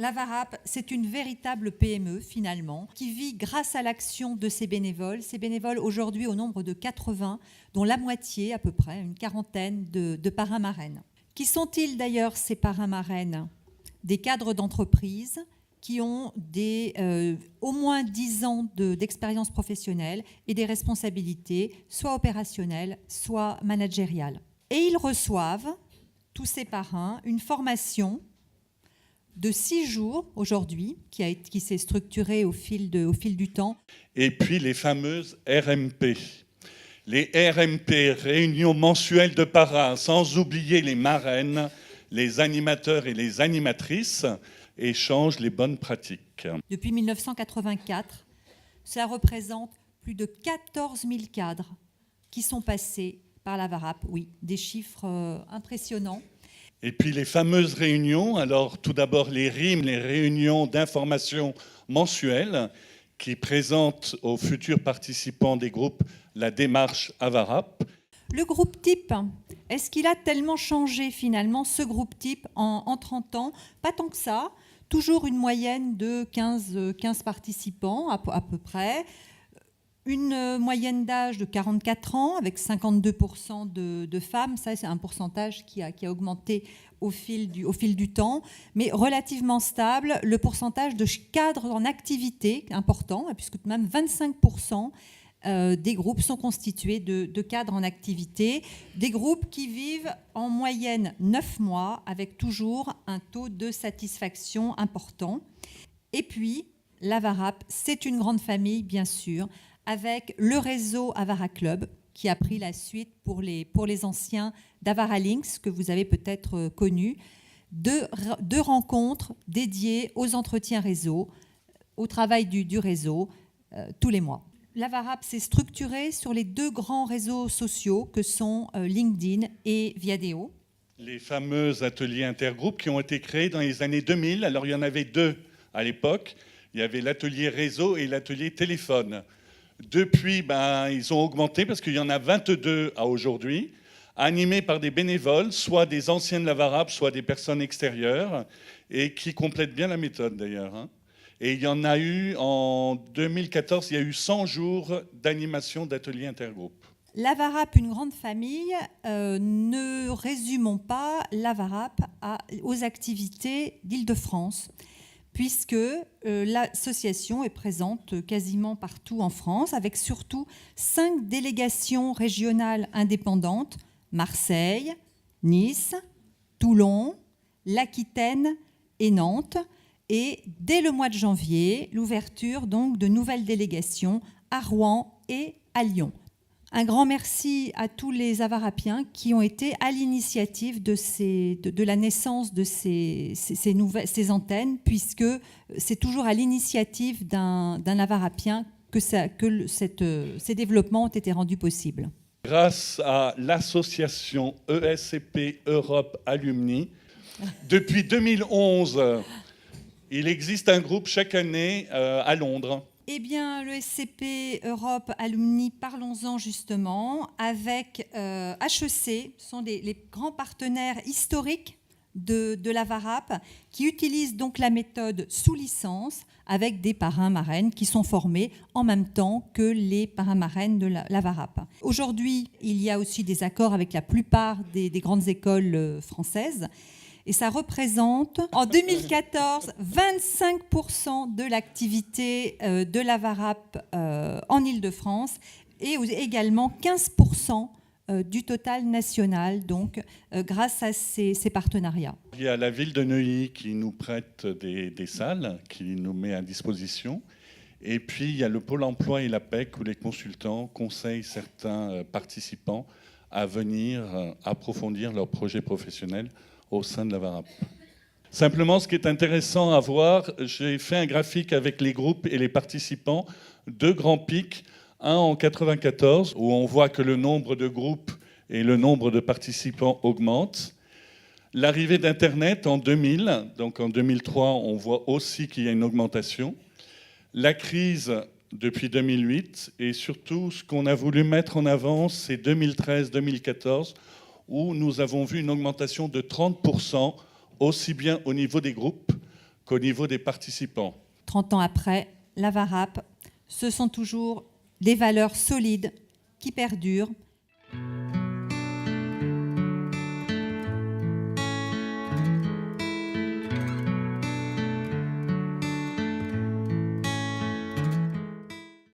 La VARAP, c'est une véritable PME finalement, qui vit grâce à l'action de ses bénévoles. Ces bénévoles aujourd'hui au nombre de 80, dont la moitié à peu près, une quarantaine de parrains-marraines. Qui sont-ils d'ailleurs ces parrains-marraines? Des cadres d'entreprise qui ont au moins 10 ans d'expérience professionnelle et des responsabilités, soit opérationnelles, soit managériales. Et ils reçoivent, tous ces parrains, une formation de 6 jours aujourd'hui, qui s'est structurée au fil du temps. Et puis les fameuses RMP. Les RMP, réunions mensuelles de parrains, sans oublier les marraines, les animateurs et les animatrices, échangent les bonnes pratiques. Depuis 1984, ça représente plus de 14 000 cadres qui sont passés par la VARAP. Oui, des chiffres impressionnants. Et puis les fameuses réunions, alors tout d'abord les RIM, les réunions d'information mensuelles, qui présentent aux futurs participants des groupes la démarche à VARAP. Le groupe type, est-ce qu'il a tellement changé finalement, ce groupe type, en 30 ans? Pas tant que ça. Toujours une moyenne de 15 participants à peu près. Une moyenne d'âge de 44 ans, avec 52% de femmes. Ça, c'est un pourcentage qui a augmenté au fil du temps, mais relativement stable. Le pourcentage de cadres en activité, important, puisque même 25% des groupes sont constitués de cadres en activité. Des groupes qui vivent en moyenne 9 mois, avec toujours un taux de satisfaction important. Et puis, la VARAP, c'est une grande famille, bien sûr, avec le réseau Avara Club, qui a pris la suite pour les anciens d'Avara Links, que vous avez peut-être connus, deux rencontres dédiées aux entretiens réseau, au travail du réseau, tous les mois. La VARAP s'est structurée sur les 2 grands réseaux sociaux que sont LinkedIn et Viadeo. Les fameux ateliers intergroupes qui ont été créés dans les années 2000. Alors il y en avait 2 à l'époque. Il y avait l'atelier réseau et l'atelier téléphone. Depuis, ils ont augmenté parce qu'il y en a 22 à aujourd'hui, animés par des bénévoles, soit des anciens de la VARAP, soit des personnes extérieures, et qui complètent bien la méthode d'ailleurs. Et il y en a eu, en 2014, il y a eu 100 jours d'animation d'ateliers intergroupes. La VARAP, une grande famille, ne résumons pas la VARAP aux activités d'Île-de-France, puisque l'association est présente quasiment partout en France, avec surtout 5 délégations régionales indépendantes, Marseille, Nice, Toulon, l'Aquitaine et Nantes. Et dès le mois de janvier, l'ouverture donc de nouvelles délégations à Rouen et à Lyon. Un grand merci à tous les avarapiens qui ont été à l'initiative de la naissance de ces antennes, puisque c'est toujours à l'initiative d'un avarapien que ces développements ont été rendus possibles. Grâce à l'association ESCP Europe Alumni, depuis 2011, il existe un groupe chaque année à Londres. Eh bien, le SCP Europe Alumni, parlons-en justement, avec HEC, ce sont les grands partenaires historiques de la VARAP, qui utilisent donc la méthode sous licence avec des parrains-marraines qui sont formés en même temps que les parrains-marraines de la VARAP. Aujourd'hui, il y a aussi des accords avec la plupart des grandes écoles françaises. Et ça représente, en 2014, 25% de l'activité de la VARAP en Île-de-France et également 15% du total national, donc grâce à ces partenariats. Il y a la ville de Neuilly qui nous prête des salles, qui nous met à disposition. Et puis, il y a le Pôle emploi et l'APEC où les consultants conseillent certains participants à venir approfondir leur projet professionnel au sein de la VARAP. Simplement, ce qui est intéressant à voir, j'ai fait un graphique avec les groupes et les participants, 2 grands pics, un en 94, où on voit que le nombre de groupes et le nombre de participants augmentent. L'arrivée d'Internet en 2000, donc en 2003, on voit aussi qu'il y a une augmentation. La crise depuis 2008, et surtout, ce qu'on a voulu mettre en avant, c'est 2013-2014, où nous avons vu une augmentation de 30%, aussi bien au niveau des groupes qu'au niveau des participants. 30 ans après, la VARAP, ce sont toujours des valeurs solides qui perdurent